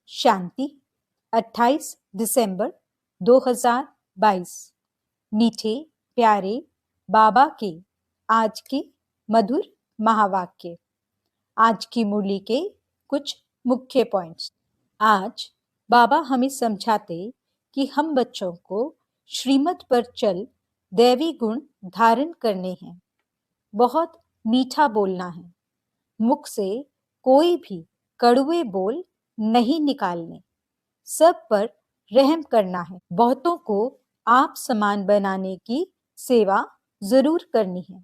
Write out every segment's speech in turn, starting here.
शांति 28 दिसंबर 2022। मीठे प्यारे बाबा के आज के मधुर महावाक्य। आज की मुरली के कुछ मुख्य पॉइंट्स। आज बाबा हमें समझाते कि हम बच्चों को श्रीमत पर चल दैवी गुण धारण करने हैं। बहुत मीठा बोलना है, मुख से कोई भी कड़वे बोल नहीं निकालने, सब पर रहम करना है, बहुतों को आप समान बनाने की सेवा जरूर करनी है,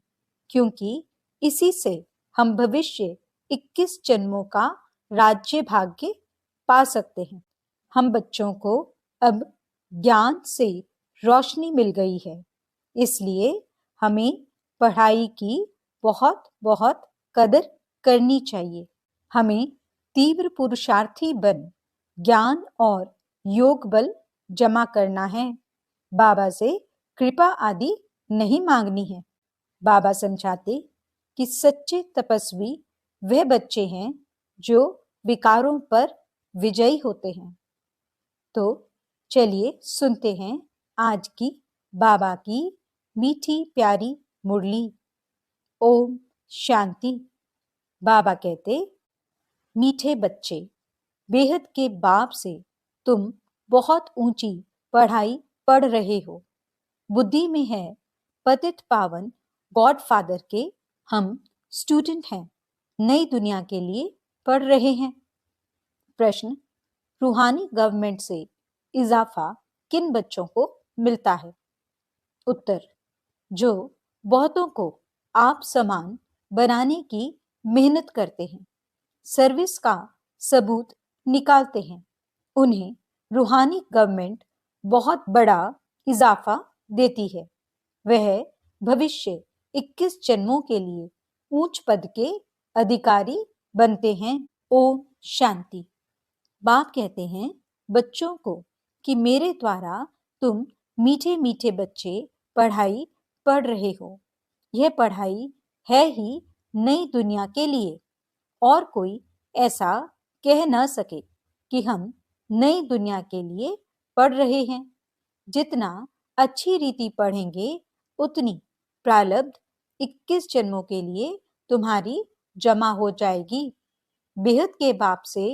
क्योंकि इसी से हम भविष्य 21 जन्मों का राज्य भाग्य पा सकते हैं। हम बच्चों को अब ज्ञान से रोशनी मिल गई है, इसलिए हमें पढ़ाई की बहुत बहुत कदर करनी चाहिए। हमें तीव्र पुरुषार्थी बन ज्ञान और योग बल जमा करना है। बाबा से कृपा आदि नहीं मांगनी है। बाबा समझाते कि सच्चे तपस्वी वह बच्चे हैं जो विकारों पर विजयी होते हैं। तो चलिए सुनते हैं आज की बाबा की मीठी प्यारी मुरली। ओम शांति। बाबा कहते, मीठे बच्चे, बेहद के बाप से तुम बहुत ऊंची पढ़ाई पढ़ रहे हो। बुद्धि में है पतित पावन गॉड फादर के हम स्टूडेंट हैं, नई दुनिया के लिए पढ़ रहे हैं। प्रश्न, रूहानी गवर्नमेंट से इजाफा किन बच्चों को मिलता है? उत्तर, जो बहुतों को आप समान बनाने की मेहनत करते हैं, सर्विस का सबूत निकालते हैं, उन्हें रूहानी गवर्नमेंट बहुत बड़ा इजाफा देती है। वह भविष्य 21 जन्मों के लिए ऊंच पद के अधिकारी बनते हैं। ओम शांति। बाप कहते हैं बच्चों को कि मेरे द्वारा तुम मीठे मीठे बच्चे पढ़ाई पढ़ रहे हो। यह पढ़ाई है ही नई दुनिया के लिए, और कोई ऐसा कह न सके कि हम नई दुनिया के लिए पढ़ रहे हैं। जितना अच्छी रीति पढ़ेंगे उतनी प्रारब्ध 21 जन्मों के लिए तुम्हारी जमा हो जाएगी। बेहद के बाप से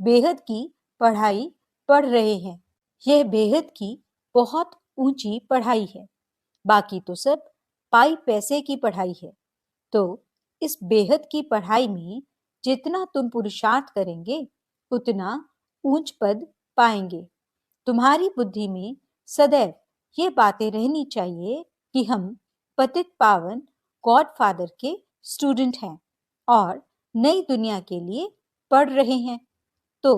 बेहद की पढ़ाई पढ़ रहे हैं। यह बेहद की बहुत ऊंची पढ़ाई है, बाकी तो सब पाई पैसे की पढ़ाई है। तो इस बेहद की पढ़ाई में जितना तुम पुरुषार्थ करेंगे उतना ऊंच पद पाएंगे। तुम्हारी बुद्धि में सदैव ये बातें रहनी चाहिए कि हम पतित पावन गॉड फादर के स्टूडेंट हैं और नई दुनिया के लिए पढ़ रहे हैं। तो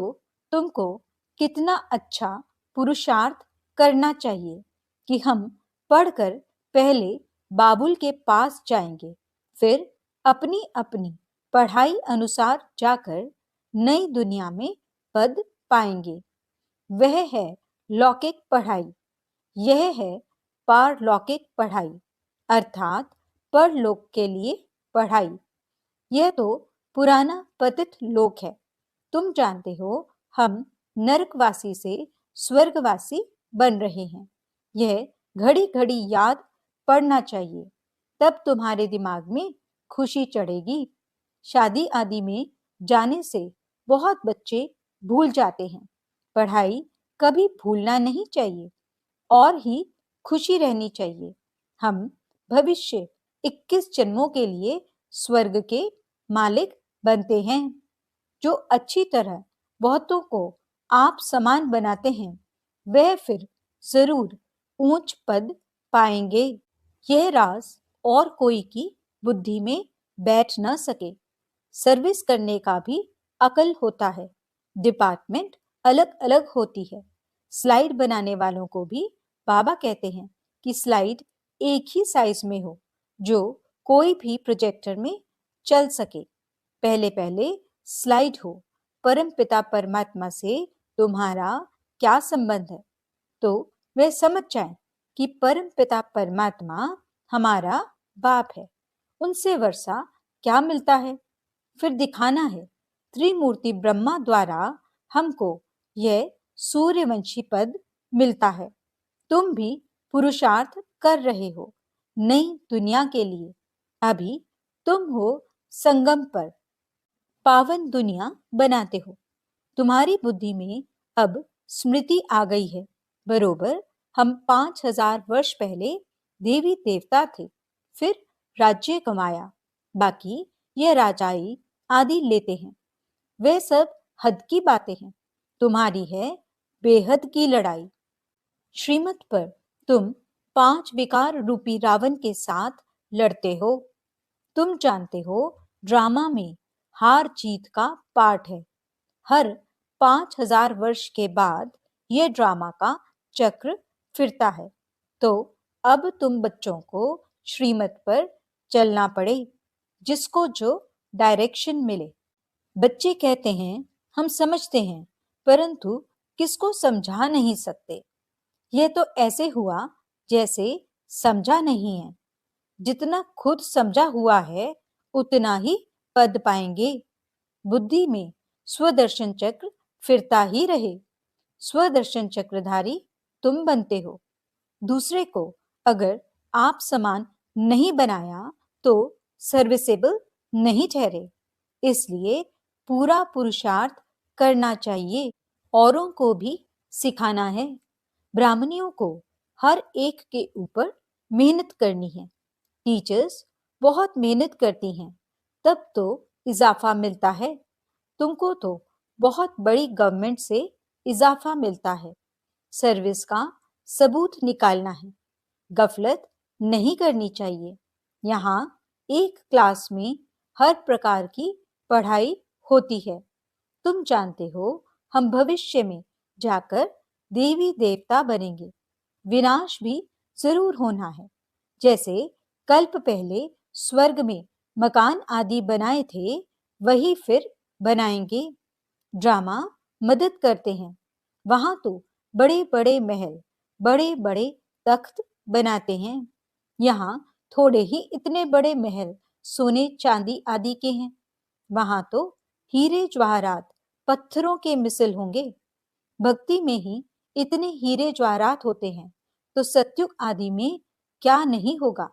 तुमको कितना अच्छा पुरुषार्थ करना चाहिए कि हम पढ़कर पहले बाबुल के पास जाएंगे, फिर अपनी अपनी पढ़ाई अनुसार जाकर नई दुनिया में पद पाएंगे। वह है लौकिक पढ़ाई, यह है पारलौकिक पढ़ाई, अर्थात परलोक के लिए पढ़ाई। यह तो पुराना पतित लोक है। तुम जानते हो हम नरकवासी से स्वर्गवासी बन रहे हैं। यह घड़ी घड़ी याद पड़ना चाहिए, तब तुम्हारे दिमाग में खुशी चढ़ेगी। शादी आदि में जाने से बहुत बच्चे भूल जाते हैं। पढ़ाई कभी भूलना नहीं चाहिए और ही खुशी रहनी चाहिए। हम भविष्य 21 जन्मों के लिए स्वर्ग के मालिक बनते हैं। जो अच्छी तरह बहुतों को आप समान बनाते हैं, वह फिर जरूर ऊंच पद पाएंगे। यह राज और कोई की बुद्धि में बैठ न सके। सर्विस करने का भी अकल होता है। डिपार्टमेंट अलग अलग होती है। स्लाइड बनाने वालों को भी बाबा कहते हैं कि स्लाइड एक ही साइज में हो, जो कोई भी प्रोजेक्टर में चल सके। पहले पहले स्लाइड हो, परम पिता परमात्मा से तुम्हारा क्या संबंध है, तो वे समझ जाएं कि परम पिता परमात्मा हमारा बाप है। उनसे वर्षा क्या मिलता है? फिर दिखाना है त्रिमूर्ति ब्रह्मा द्वारा हमको यह सूर्यवंशी पद मिलता है। तुम भी पुरुषार्थ कर रहे हो नई दुनिया के लिए। अभी तुम हो संगम पर, पावन दुनिया बनाते हो। तुम्हारी बुद्धि में अब स्मृति आ गई है। बरोबर हम 5000 वर्ष पहले देवी देवता थे, फिर राज्य कमाया। बाकी ये राजाई आदि लेते हैं, वे सब हद की बातें हैं। तुम्हारी है बेहद की लड़ाई। श्रीमत पर तुम 5 विकार रूपी रावण के साथ लड़ते हो। तुम जानते हो ड्रामा में हार जीत का पाठ है। हर 5000 वर्ष के बाद ये ड्रामा का चक्र फिरता है। तो अब तुम बच्चों को श्रीमत पर चलना पड़े, जिसको जो डायरेक्शन मिले। बच्चे कहते हैं हम समझते हैं, परंतु किसको समझा नहीं सकते। यह तो ऐसे हुआ जैसे समझा नहीं है। जितना खुद समझा हुआ है उतना ही पद पाएंगे। बुद्धि में स्वदर्शन चक्र फिरता ही रहे। स्वदर्शन चक्रधारी तुम बनते हो। दूसरे को अगर आप समान नहीं बनाया तो सर्विसेबल नहीं ठहरे। इसलिए पूरा पुरुषार्थ करना चाहिए। औरों को भी सिखाना है। ब्राह्मणियों को हर एक के ऊपर मेहनत करनी है। टीचर्स बहुत मेहनत करती हैं, तब तो इजाफा मिलता है। तुमको तो बहुत बड़ी गवर्नमेंट से इजाफा मिलता है। सर्विस का सबूत निकालना है। गफलत नहीं करनी चाहिए। यहाँ एक क्लास में हर प्रकार की पढ़ाई होती है। तुम जानते हो हम भविष्य में जाकर देवी देवता बनेंगे। विनाश भी जरूर होना है। जैसे कल्प पहले स्वर्ग में मकान आदि बनाए थे, वही फिर बनाएंगे। ड्रामा मदद करते हैं। वहां तो बड़े बड़े महल, बड़े बड़े तख्त बनाते हैं। यहाँ थोड़े ही इतने बड़े महल सोने चांदी आदि के हैं। वहां तो हीरे जवाहरात पत्थरों के मिसल होंगे। भक्ति में ही इतने हीरे जवाहरात होते हैं, तो सत्युग आदि में क्या नहीं होगा।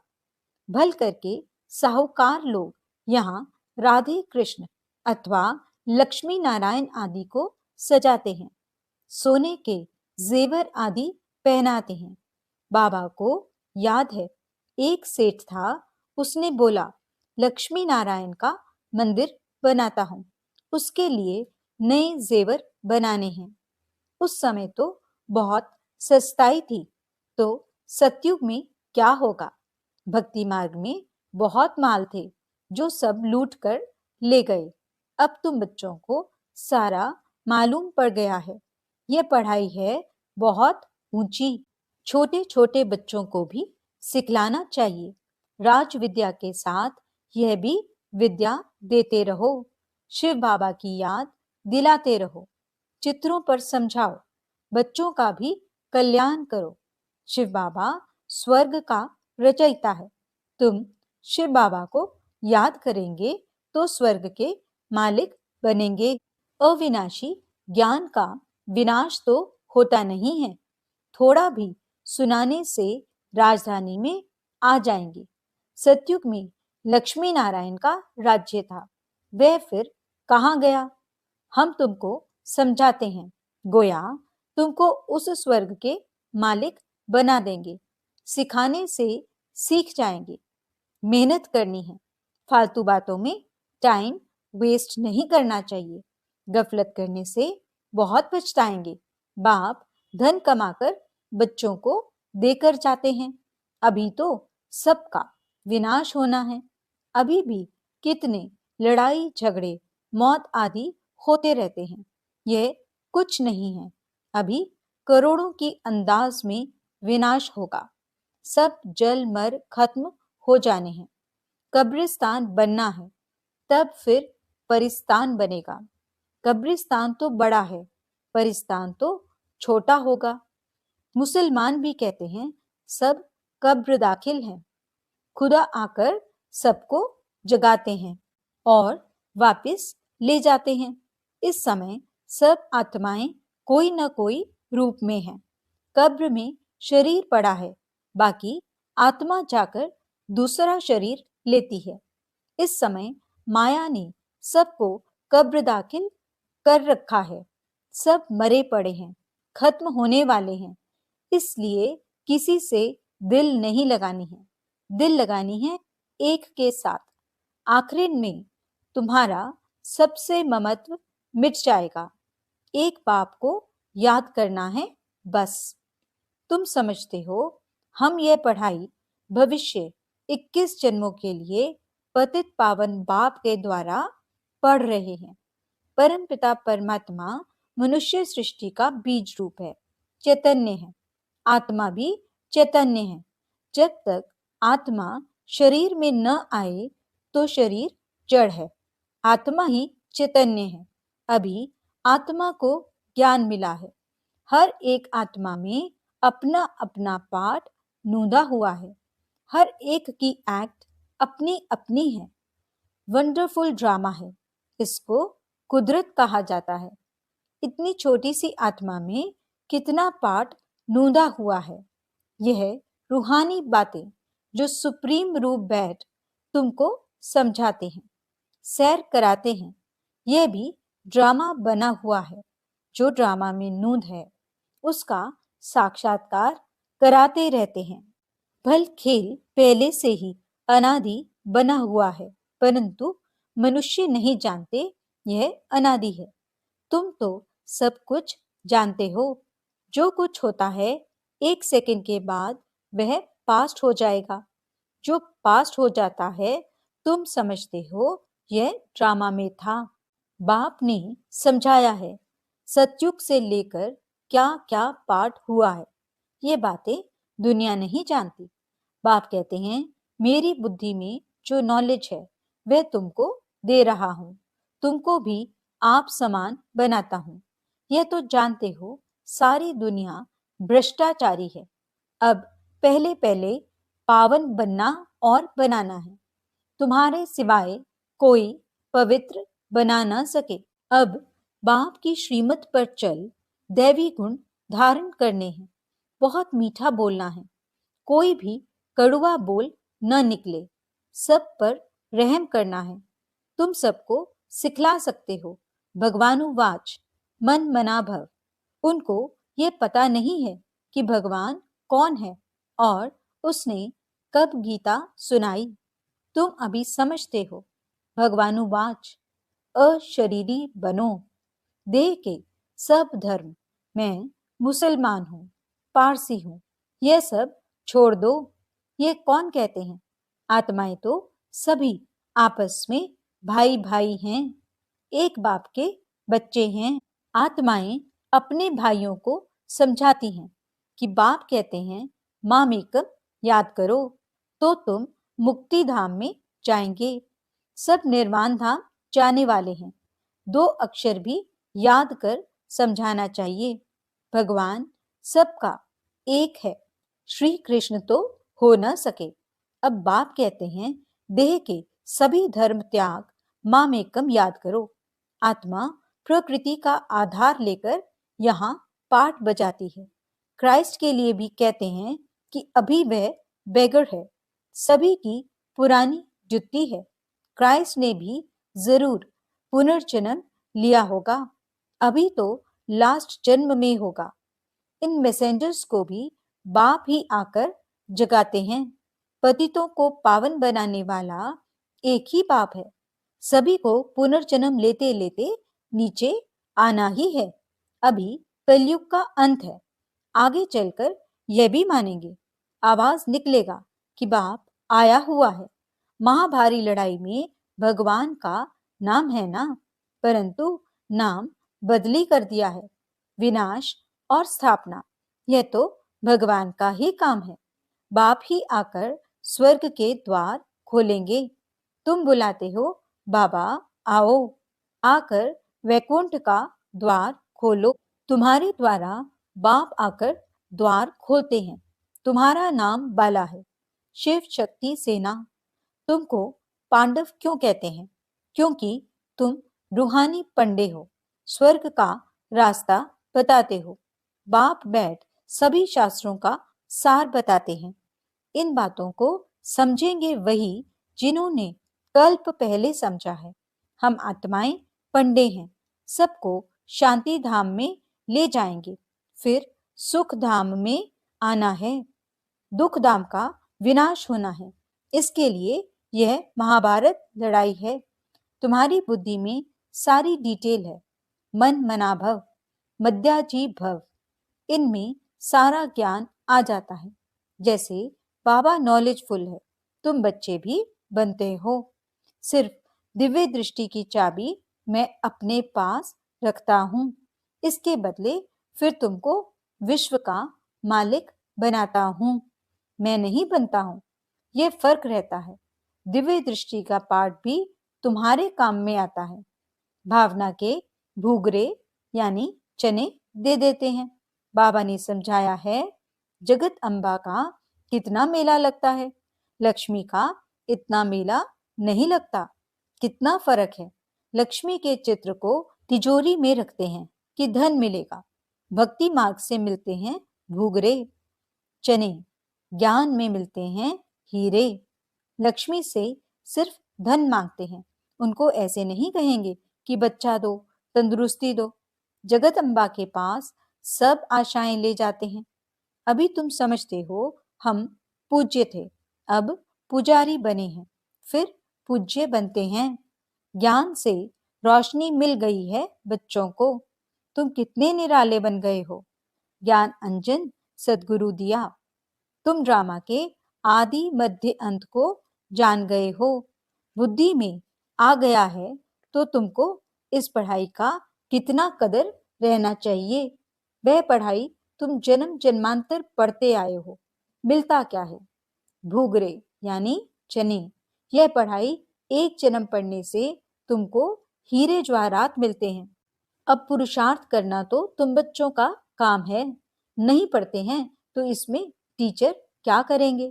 भल करके साहूकार लोग यहाँ राधे कृष्ण अथवा लक्ष्मी नारायण आदि को सजाते हैं। सोने के जेवर आदि पहनाते हैं। बाबा को याद है, एक सेठ था, उसने बोला लक्ष्मी नारायण का मंदिर बनाता हूँ, उसके लिए नए जेवर बनाने हैं। उस समय तो बहुत सस्ताई थी, तो सतयुग में क्या होगा। भक्ति मार्ग में बहुत माल थे, जो सब लूट कर ले गए। अब तुम बच्चों को सारा मालूम पड़ गया है। यह पढ़ाई है बहुत ऊंची। छोटे छोटे बच्चों को भी सिखलाना चाहिए। राज विद्या के साथ यह भी विद्या देते रहो। शिव बाबा की याद दिलाते रहो। चित्रों पर समझाओ। बच्चों का भी कल्याण करो। शिव बाबा स्वर्ग का रचयिता है। तुम शिव बाबा को याद करेंगे तो स्वर्ग के मालिक बनेंगे। अविनाशी ज्ञान का विनाश तो होता नहीं है। थोड़ा भी सुनाने से राजधानी में आ जाएंगे। सतयुग में लक्ष्मी नारायण का राज्य था, वह फिर कहाँ गया। हम तुमको समझाते हैं, गोया तुमको उस स्वर्ग के मालिक बना देंगे। सिखाने से सीख जाएंगे। मेहनत करनी है। फालतू बातों में टाइम वेस्ट नहीं करना चाहिए। गफलत करने से बहुत पछताएंगे। बाप धन कमाकर बच्चों को देकर जाते हैं। अभी तो सबका विनाश होना है। अभी भी कितने लड़ाई झगड़े मौत आदि होते रहते हैं। यह कुछ नहीं है। अभी करोड़ों की अंदाज में विनाश होगा। सब जल मर खत्म हो जाने हैं। कब्रिस्तान बनना है, तब फिर परिस्तान बनेगा। कब्रिस्तान तो बड़ा है, परिस्तान तो छोटा होगा। मुसलमान भी कहते हैं सब कब्र दाखिल हैं। खुदा आकर सबको जगाते हैं और वापस ले जाते हैं। इस समय सब आत्माएं कोई न कोई रूप में है। कब्र में शरीर पड़ा है, बाकी आत्मा जाकर दूसरा शरीर लेती है। इस समय माया ने सबको कब्र दाखिल कर रखा है। सब मरे पड़े हैं, खत्म होने वाले हैं। इसलिए किसी से दिल नहीं लगानी है, दिल लगानी है एक के साथ। आखिर में तुम्हारा सबसे ममत्व मिट जाएगा। एक बाप को याद करना है बस। तुम समझते हो हम यह पढ़ाई भविष्य 21 जन्मों के लिए पतित पावन बाप के द्वारा पढ़ रहे हैं। परमपिता परमात्मा मनुष्य सृष्टि का बीज रूप है, चैतन्य है। आत्मा भी चैतन्य है। जब तक आत्मा शरीर में न आए तो शरीर जड़ है, आत्मा ही चैतन्य है। अभी आत्मा को ज्ञान मिला है। हर एक आत्मा में अपना अपना पार्ट नूंदा हुआ है। हर एक की एक्ट अपनी अपनी है। वंडरफुल ड्रामा है। इसको कुदरत कहा जाता है। इतनी छोटी सी आत्मा में कितना पार्ट नूंदा हुआ है। यह रूहानी बातें जो सुप्रीम रूप बैठ तुमको समझाते हैं, सैर कराते हैं, यह भी ड्रामा बना हुआ है। जो ड्रामा में नूंद है उसका साक्षात्कार कराते रहते हैं। भल खेल पहले से ही अनादि बना हुआ है, परंतु मनुष्य नहीं जानते यह अनादि है। तुम तो सब कुछ जानते हो। जो कुछ होता है 1 सेकंड के बाद वह पास्ट हो जाएगा। जो पास्ट हो जाता है तुम समझते हो यह ड्रामा में था। बाप ने समझाया है सतयुग से लेकर क्या क्या पार्ट हुआ है। ये बातें दुनिया नहीं जानती। बाप कहते हैं मेरी बुद्धि में जो नॉलेज है वह तुमको दे रहा हूं। तुमको भी आप समान बनाता हूं। यह तो जानते हो सारी दुनिया भ्रष्टाचारी है। अब पहले पहले पावन बनना और बनाना है। तुम्हारे सिवाय कोई पवित्र बना न सके। अब बाप की श्रीमत पर चल दैवी गुण धारण करने हैं। बहुत मीठा बोलना है। कोई भी कड़वा बोल न निकले। सब पर रहम करना है। तुम सबको सिखला सकते हो। भगवानुवाच मन मना भव। उनको ये पता नहीं है कि भगवान कौन है और उसने कब गीता सुनाई। तुम अभी समझते हो। भगवानुवाच अशरीरी बनो। देह के सब धर्म, मैं मुसलमान हूँ, पारसी हूँ, यह सब छोड़ दो। ये कौन कहते हैं? आत्माएं तो सभी आपस में भाई भाई हैं, एक बाप के बच्चे हैं। आत्माएं अपने भाइयों को समझाती हैं कि बाप कहते हैं मामेकम याद करो तो तुम मुक्ति धाम में जाएंगे। सब निर्वाण धाम जाने वाले हैं। 2 अक्षर भी याद कर समझाना चाहिए। भगवान सबका एक है। श्री कृष्ण तो हो न सके। अब बाप कहते हैं देह के सभी धर्म त्याग मामेकम याद करो। आत्मा प्रकृति का आधार लेकर यहाँ पाठ बजाती है। क्राइस्ट के लिए भी कहते हैं कि अभी वह बेगर है, सभी की पुरानी जुत्ती है। क्राइस्ट ने भी जरूर पुनर्जन्म लिया होगा, अभी तो लास्ट जन्म में होगा। इन मैसेंजर्स को भी बाप ही आकर जगाते हैं। पतितों को पावन बनाने वाला एक ही बाप है। सभी को पुनर्जन्म लेते लेते नीचे आना ही है। अभी कलयुग का अंत है। आगे चलकर यह भी मानेंगे, आवाज निकलेगा कि बाप आया हुआ है। महाभारी लड़ाई में भगवान का नाम है ना, परंतु नाम बदली कर दिया है। विनाश और स्थापना यह तो भगवान का ही काम है। बाप ही आकर स्वर्ग के द्वार खोलेंगे। तुम बुलाते हो बाबा आओ, आकर वैकुंठ का द्वार खोलो। तुम्हारे द्वारा बाप आकर द्वार खोलते हैं। तुम्हारा नाम बाला है, शिव शक्ति सेना। तुमको पांडव क्यों कहते हैं? क्योंकि तुम रूहानी पंडे हो। स्वर्ग का रास्ता बताते हो। बाप बैठ सभी शास्त्रों का सार बताते हैं। इन बातों को समझेंगे वही जिन्होंने कल्प पहले समझा है। हम आत्माएं पंडे हैं, सबको शांति धाम में ले जाएंगे, फिर सुख धाम में आना है। दुख धाम का विनाश होना है। इसके लिए यह महाभारत लड़ाई है। तुम्हारी बुद्धि में सारी डिटेल है। मन मना भव, मध्याजी भव, इनमें सारा ज्ञान आ जाता है। जैसे बाबा नॉलेजफुल है, तुम बच्चे भी बनते हो। सिर्फ दिव्य दृष्टि की चाबी मैं अपने पास रखता हूँ। इसके बदले फिर तुमको विश्व का मालिक बनाता हूँ, मैं नहीं बनता हूँ। यह फर्क रहता है। दिव्य दृष्टि का पाठ भी तुम्हारे काम में आता है। भावना के भूगरे यानी चने दे देते हैं। बाबा ने समझाया है, जगत अम्बा का कितना मेला लगता है, लक्ष्मी का इतना मेला नहीं लगता। कितना फर्क है। लक्ष्मी के चित्र को तिजोरी में रखते हैं कि धन मिलेगा। भक्ति मार्ग से मिलते हैं भूगरे चने, ज्ञान में मिलते हैं हीरे। लक्ष्मी से सिर्फ धन मांगते हैं, उनको ऐसे नहीं कहेंगे कि बच्चा दो, तंदुरुस्ती दो। जगत अम्बा के पास सब आशाएं ले जाते हैं। अभी तुम समझते हो हम पूज्य थे, अब पुजारी बने हैं, फिर पूज्य बनते हैं। ज्ञान से रोशनी मिल गई है बच्चों को। तुम कितने निराले बन गए हो। ज्ञान अंजन सदगुरु दिया। तुम ड्रामा के आदि मध्य अंत को जान गए हो। बुद्धि में आ गया है तो तुमको इस पढ़ाई का कितना कदर रहना चाहिए। वह पढ़ाई तुम जन्म जन्मांतर पढ़ते आए हो। मिलता क्या है? भूगरे यानी चने। यह पढ़ाई एक जन्म पढ़ने से तुमको हीरे जवाहरात मिलते हैं। अब पुरुषार्थ करना तो तुम बच्चों का काम है। नहीं पढ़ते हैं तो इसमें टीचर क्या करेंगे?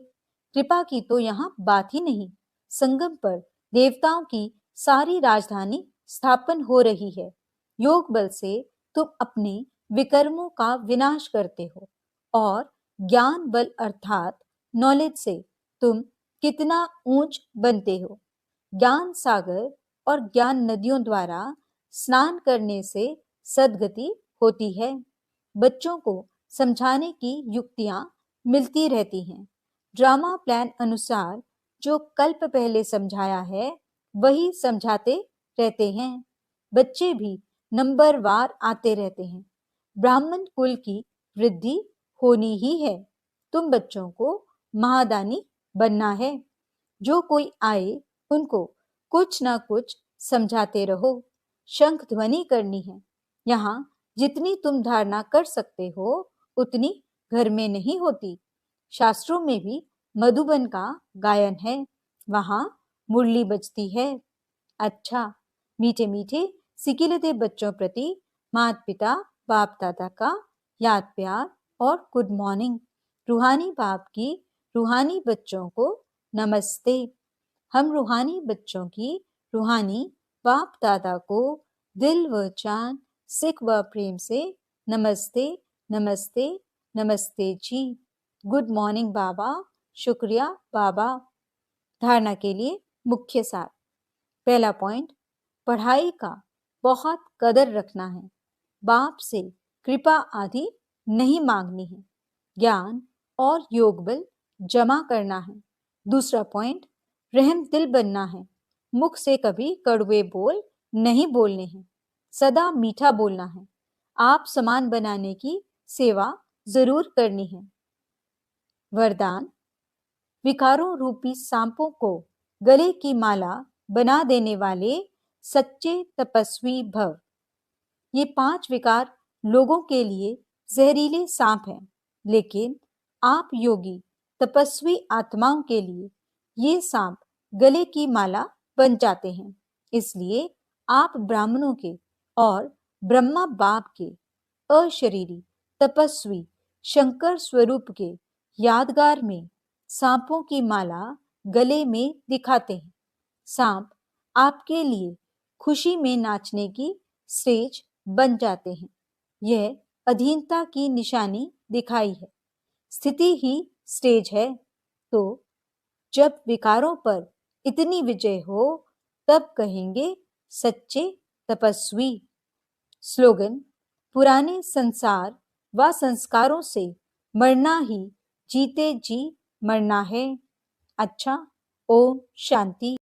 कृपा की तो यहाँ बात ही नहीं। संगम पर देवताओं की सारी राजधानी स्थापन हो रही है। योग बल से तुम अपने विकर्मों का विनाश करते हो और ज्ञान बल अर्थात नॉलेज से तुम कितना ऊंच बनते हो। ज्ञान सागर और ज्ञान नदियों द्वारा स्नान करने से सद्गति होती है। बच्चों को समझाने की युक्तियां मिलती रहती हैं। ड्रामा प्लान अनुसार जो कल्प पहले समझाया है वही समझाते रहते हैं। बच्चे भी नंबरवार आते रहते हैं। ब्राह्मण कुल की वृद्धि होनी ही है। तुम बच्चों को महादानी बनना है। जो कोई आए उनको कुछ ना कुछ समझाते रहो। शंख ध्वनि करनी है। यहाँ जितनी तुम धारणा कर सकते हो उतनी घर में नहीं होती। शास्त्रों में भी मधुबन का गायन है, वहां मुरली बजती है। अच्छा, मीठे मीठे सिकिलते बच्चों प्रति माता पिता बाप दादा का याद प्यार और गुड मॉर्निंग। रूहानी बाप की रूहानी बच्चों को नमस्ते। हम रूहानी बच्चों की रूहानी बाप दादा को दिल व जान सिख व प्रेम से नमस्ते नमस्ते नमस्ते जी। गुड मॉर्निंग बाबा। शुक्रिया बाबा। धारणा के लिए मुख्य सार। पहला पॉइंट, पढ़ाई का बहुत कदर रखना है। बाप से कृपा आदि नहीं मांगनी है। ज्ञान और योग बल जमा करना है। दूसरा पॉइंट, रहम दिल बनना है। मुख से कभी कड़वे बोल नहीं बोलने हैं, सदा मीठा बोलना है। आप समान बनाने की सेवा जरूर करनी है। वरदान, विकारों रूपी सांपों को गले की माला बना देने वाले सच्चे तपस्वी भव। ये 5 विकार लोगों के लिए जहरीले सांप हैं, लेकिन आप योगी तपस्वी आत्माओं के लिए ये सांप गले की माला बन जाते हैं। इसलिए आप ब्राह्मणों के और ब्रह्मा बाप के अशरीरी तपस्वी शंकर स्वरूप के यादगार में सांपों की माला गले में दिखाते हैं। सांप आपके लिए खुशी में नाचने की स्टेज बन जाते हैं। यह अधीनता की निशानी दिखाई है। स्थिति ही स्टेज है, तो जब विकारों पर इतनी विजय हो तब कहेंगे सच्चे तपस्वी। स्लोगन: पुराने संसार व संस्कारों से मरना ही जीते जी मरना है। अच्छा, ओम शांति।